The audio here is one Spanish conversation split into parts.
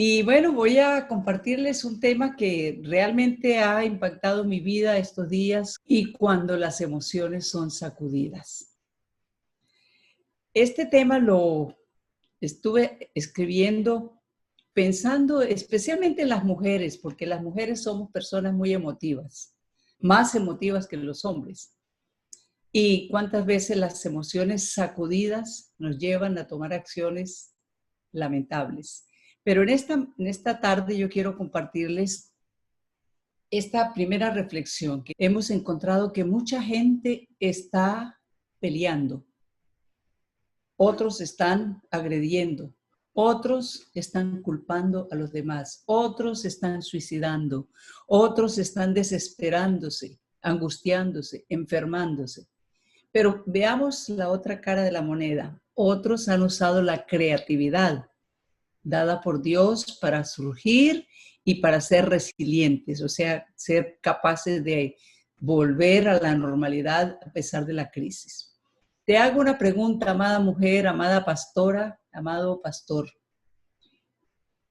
Y bueno, voy a compartirles un tema que realmente ha impactado mi vida estos días y cuando las emociones son sacudidas. Este tema lo estuve escribiendo pensando especialmente en las mujeres, porque las mujeres somos personas muy emotivas, más emotivas que los hombres. Y cuántas veces las emociones sacudidas nos llevan a tomar acciones lamentables. Pero en esta tarde yo quiero compartirles esta primera reflexión, que hemos encontrado que mucha gente está peleando, otros están agrediendo, otros están culpando a los demás, otros están suicidando, otros están desesperándose, angustiándose, enfermándose. Pero veamos la otra cara de la moneda. Otros han usado la creatividad dada por Dios para surgir y para ser resilientes, o sea, ser capaces de volver a la normalidad a pesar de la crisis. Te hago una pregunta, amada mujer, amada pastora, amado pastor.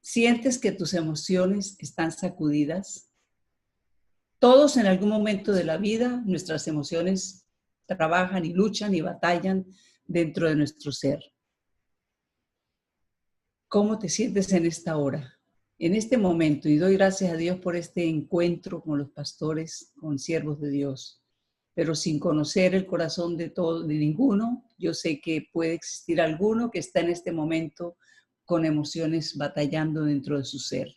¿Sientes que tus emociones están sacudidas? Todos en algún momento de la vida, nuestras emociones trabajan y luchan y batallan dentro de nuestro ser. ¿Cómo te sientes en esta hora, en este momento? Y doy gracias a Dios por este encuentro con los pastores, con siervos de Dios. Pero sin conocer el corazón de ninguno, yo sé que puede existir alguno que está en este momento con emociones batallando dentro de su ser.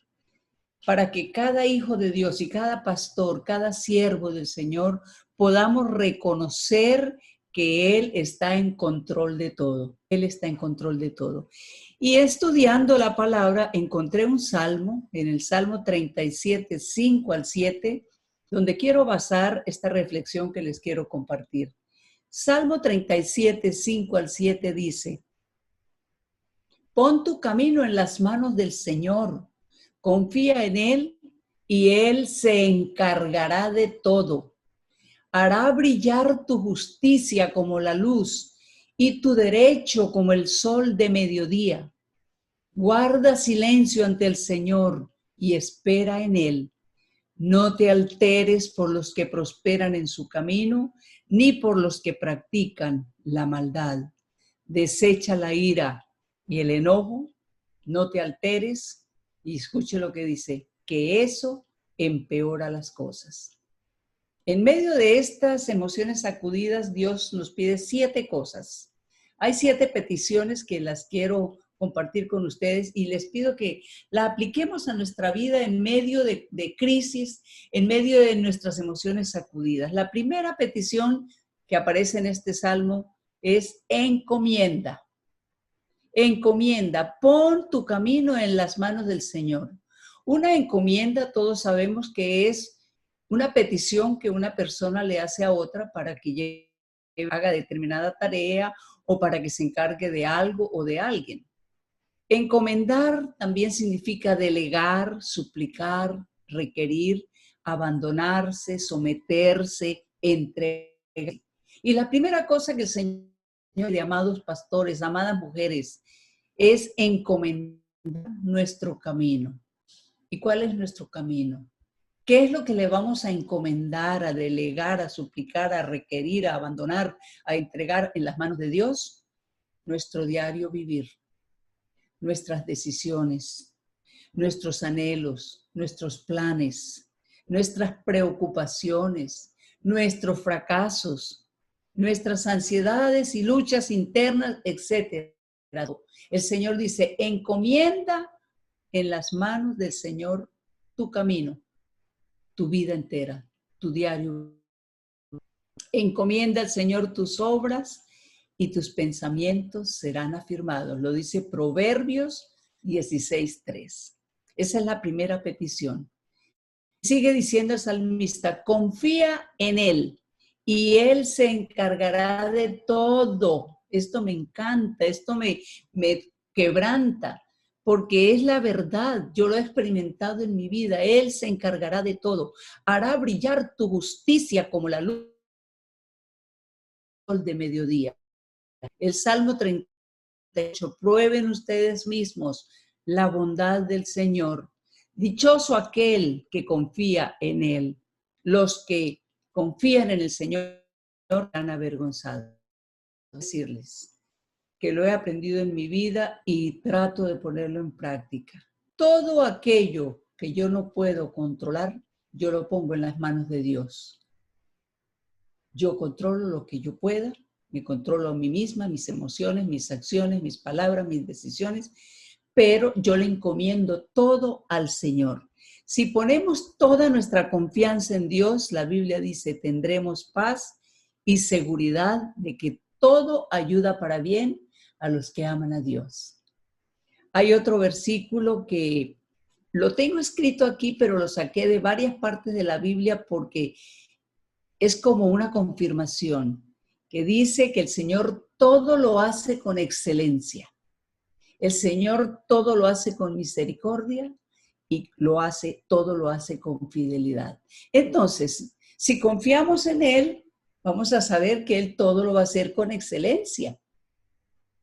Para que cada hijo de Dios y cada pastor, cada siervo del Señor, podamos reconocer que Él está en control de todo. Él está en control de todo. Y estudiando la palabra, encontré un salmo, en el Salmo 37, 5 al 7, donde quiero basar esta reflexión que les quiero compartir. Salmo 37, 5 al 7 dice: pon tu camino en las manos del Señor, confía en Él y Él se encargará de todo. Hará brillar tu justicia como la luz y tu derecho como el sol de mediodía. Guarda silencio ante el Señor y espera en Él. No te alteres por los que prosperan en su camino, ni por los que practican la maldad. Desecha la ira y el enojo, no te alteres, y escuche lo que dice, que eso empeora las cosas. En medio de estas emociones sacudidas, Dios nos pide 7 cosas. Hay 7 peticiones que las quiero compartir con ustedes y les pido que la apliquemos a nuestra vida en medio de crisis, en medio de nuestras emociones sacudidas. La primera petición que aparece en este salmo es encomienda. Encomienda, pon tu camino en las manos del Señor. Una encomienda, todos sabemos que es una petición que una persona le hace a otra para que haga determinada tarea o para que se encargue de algo o de alguien. Encomendar también significa delegar, suplicar, requerir, abandonarse, someterse, entregar. Y la primera cosa que el Señor, de amados pastores, amadas mujeres, es encomendar nuestro camino. ¿Y cuál es nuestro camino? ¿Qué es lo que le vamos a encomendar, a delegar, a suplicar, a requerir, a abandonar, a entregar en las manos de Dios? Nuestro diario vivir, nuestras decisiones, nuestros anhelos, nuestros planes, nuestras preocupaciones, nuestros fracasos, nuestras ansiedades y luchas internas, etc. El Señor dice, encomienda en las manos del Señor tu camino, tu vida entera, tu diario. Encomienda al Señor tus obras y tus pensamientos serán afirmados. Lo dice Proverbios 16:3. Esa es la primera petición. Sigue diciendo el salmista, confía en Él y Él se encargará de todo. Esto me encanta, esto me quebranta, porque es la verdad. Yo lo he experimentado en mi vida. Él se encargará de todo. Hará brillar tu justicia como la luz de mediodía. El Salmo 38, prueben ustedes mismos la bondad del Señor. Dichoso aquel que confía en Él. Los que confían en el Señor están avergonzados. Decirles que lo he aprendido en mi vida y trato de ponerlo en práctica. Todo aquello que yo no puedo controlar, yo lo pongo en las manos de Dios. Yo controlo lo que yo pueda, me controlo a mí misma, mis emociones, mis acciones, mis palabras, mis decisiones, pero yo le encomiendo todo al Señor. Si ponemos toda nuestra confianza en Dios, la Biblia dice, tendremos paz y seguridad de que todo ayuda para bien a los que aman a Dios. Hay otro versículo que lo tengo escrito aquí, pero lo saqué de varias partes de la Biblia porque es como una confirmación que dice que el Señor todo lo hace con excelencia. El Señor todo lo hace con misericordia y todo lo hace con fidelidad. Entonces, si confiamos en Él, vamos a saber que Él todo lo va a hacer con excelencia,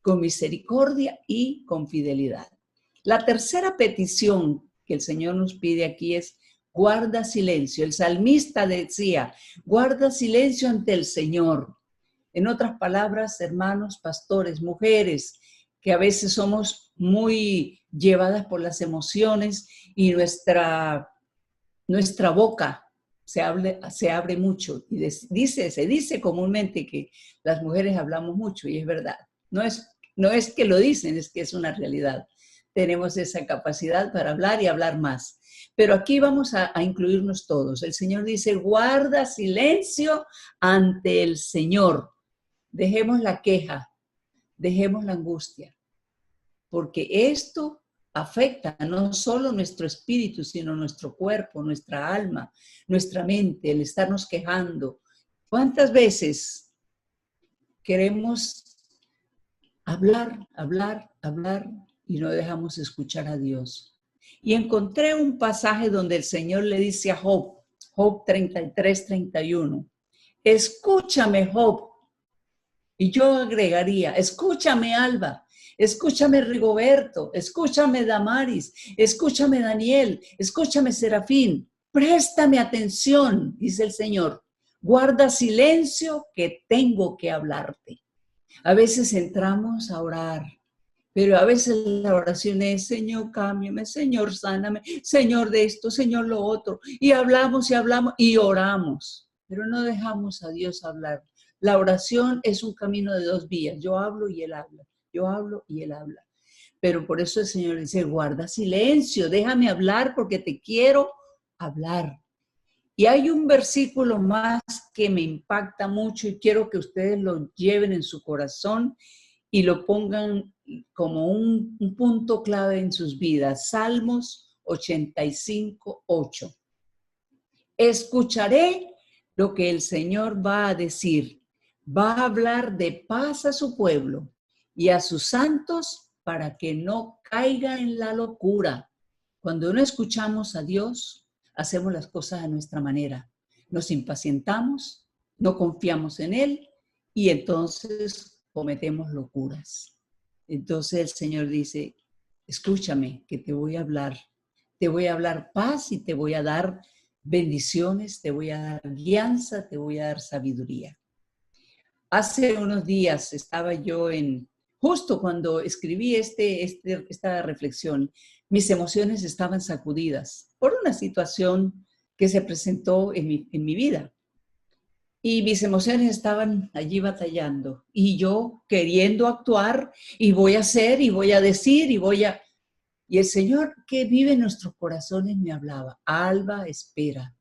con misericordia y con fidelidad. La tercera petición que el Señor nos pide aquí es guarda silencio. El salmista decía, guarda silencio ante el Señor. En otras palabras, hermanos, pastores, mujeres, que a veces somos muy llevadas por las emociones y nuestra boca se abre mucho. Y se dice comúnmente que las mujeres hablamos mucho y es verdad. No es que lo dicen, es que es una realidad. Tenemos esa capacidad para hablar y hablar más. Pero aquí vamos a incluirnos todos. El Señor dice, guarda silencio ante el Señor. Dejemos la queja, dejemos la angustia, porque esto afecta no solo nuestro espíritu, sino nuestro cuerpo, nuestra alma, nuestra mente, el estarnos quejando. ¿Cuántas veces queremos hablar y no dejamos escuchar a Dios? Y encontré un pasaje donde el Señor le dice a Job 33:31, escúchame, Job. Y yo agregaría, escúchame, Alba, escúchame, Rigoberto, escúchame, Damaris, escúchame, Daniel, escúchame, Serafín. Préstame atención, dice el Señor. Guarda silencio que tengo que hablarte. A veces entramos a orar, pero a veces la oración es, Señor, cámbiame, Señor, sáname, Señor de esto, Señor lo otro. Y hablamos y oramos, pero no dejamos a Dios hablar. La oración es un camino de dos vías. Yo hablo y Él habla. Yo hablo y Él habla. Pero por eso el Señor dice, guarda silencio, déjame hablar porque te quiero hablar. Y hay un versículo más que me impacta mucho y quiero que ustedes lo lleven en su corazón y lo pongan como un punto clave en sus vidas. Salmos 85:8. Escucharé lo que el Señor va a decir. Va a hablar de paz a su pueblo y a sus santos para que no caiga en la locura. Cuando no escuchamos a Dios, hacemos las cosas a nuestra manera. Nos impacientamos, no confiamos en Él y entonces cometemos locuras. Entonces el Señor dice, escúchame que te voy a hablar. Te voy a hablar paz y te voy a dar bendiciones, te voy a dar guianza, te voy a dar sabiduría. Hace unos días estaba yo justo cuando escribí esta reflexión, mis emociones estaban sacudidas por una situación que se presentó en mi vida. Y mis emociones estaban allí batallando. Y yo queriendo actuar, y voy a hacer, y voy a decir, Y el Señor que vive en nuestros corazones me hablaba, Alba, espera.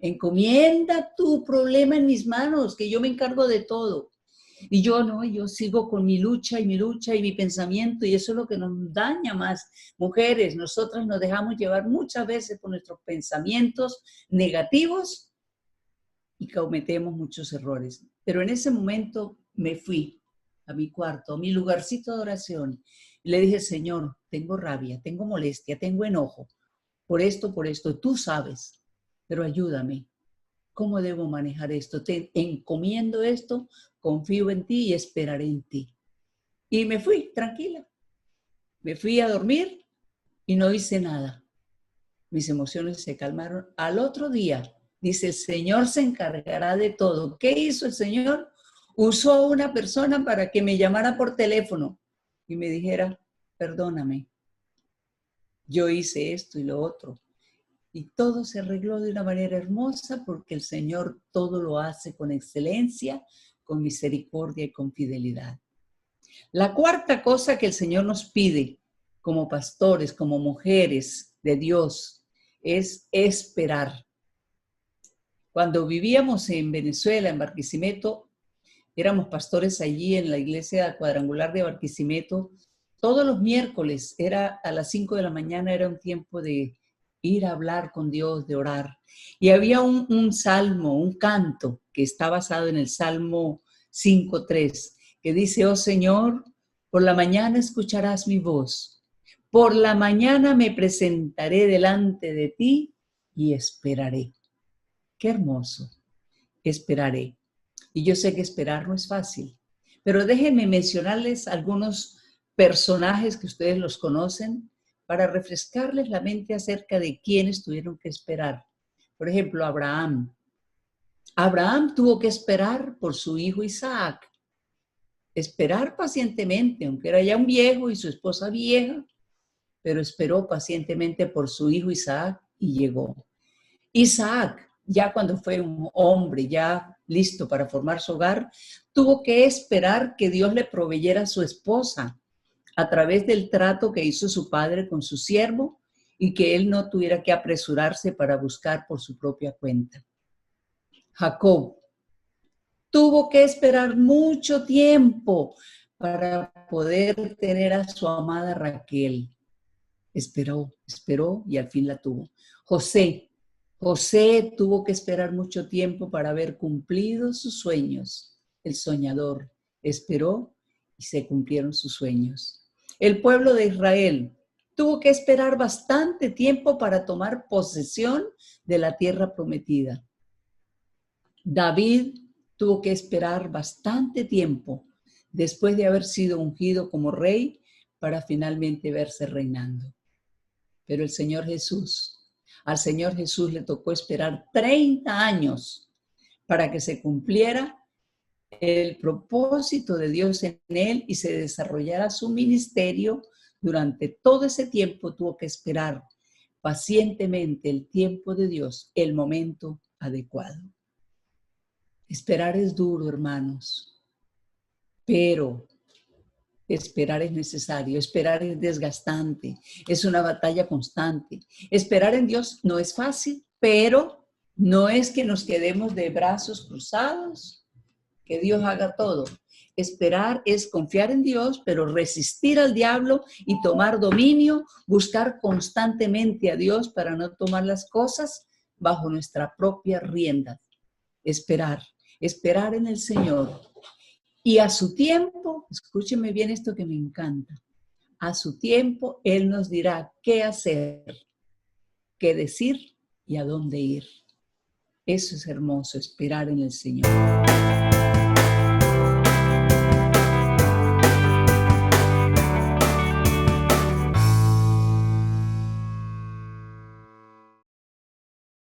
Encomienda tu problema en mis manos, que yo me encargo de todo. Y yo sigo con mi lucha y mi pensamiento, y eso es lo que nos daña más. Mujeres, nosotras nos dejamos llevar muchas veces por nuestros pensamientos negativos y cometemos muchos errores. Pero en ese momento me fui a mi cuarto, a mi lugarcito de oración, y le dije, Señor, tengo rabia, tengo molestia, tengo enojo, por esto, tú sabes, pero ayúdame. ¿Cómo debo manejar esto? Te encomiendo esto, confío en ti y esperaré en ti. Y me fui tranquila. Me fui a dormir y no hice nada. Mis emociones se calmaron. Al otro día, dice, el Señor se encargará de todo. ¿Qué hizo el Señor? Usó a una persona para que me llamara por teléfono y me dijera, perdóname, yo hice esto y lo otro. Y todo se arregló de una manera hermosa porque el Señor todo lo hace con excelencia, con misericordia y con fidelidad. La cuarta cosa que el Señor nos pide como pastores, como mujeres de Dios, es esperar. Cuando vivíamos en Venezuela, en Barquisimeto, éramos pastores allí en la iglesia cuadrangular de Barquisimeto. Todos los miércoles, era a las 5 de la mañana, era un tiempo de ir a hablar con Dios, de orar. Y había un salmo, un canto, que está basado en el Salmo 5:3, que dice, oh Señor, por la mañana escucharás mi voz. Por la mañana me presentaré delante de ti y esperaré. Qué hermoso, esperaré. Y yo sé que esperar no es fácil, pero déjenme mencionarles algunos personajes que ustedes los conocen para refrescarles la mente acerca de quiénes tuvieron que esperar. Por ejemplo, Abraham. Abraham tuvo que esperar por su hijo Isaac. Esperar pacientemente, aunque era ya un viejo y su esposa vieja, pero esperó pacientemente por su hijo Isaac y llegó. Isaac, ya cuando fue un hombre ya listo para formar su hogar, tuvo que esperar que Dios le proveyera a su esposa a través del trato que hizo su padre con su siervo y que él no tuviera que apresurarse para buscar por su propia cuenta. Jacob tuvo que esperar mucho tiempo para poder tener a su amada Raquel. Esperó y al fin la tuvo. José tuvo que esperar mucho tiempo para haber cumplido sus sueños. El soñador esperó y se cumplieron sus sueños. El pueblo de Israel tuvo que esperar bastante tiempo para tomar posesión de la tierra prometida. David tuvo que esperar bastante tiempo después de haber sido ungido como rey para finalmente verse reinando. Pero al Señor Jesús le tocó esperar 30 años para que se cumpliera el propósito de Dios en él y se desarrollara su ministerio. Durante todo ese tiempo tuvo que esperar pacientemente el tiempo de Dios, el momento adecuado. Esperar es duro, hermanos, pero esperar es necesario, esperar es desgastante, es una batalla constante. Esperar en Dios no es fácil, pero no es que nos quedemos de brazos cruzados, que Dios haga todo. Esperar es confiar en Dios, pero resistir al diablo y tomar dominio, buscar constantemente a Dios para no tomar las cosas bajo nuestra propia rienda. Esperar en el Señor. Y a su tiempo, escúcheme bien esto que me encanta, a su tiempo Él nos dirá qué hacer, qué decir y a dónde ir. Eso es hermoso, esperar en el Señor.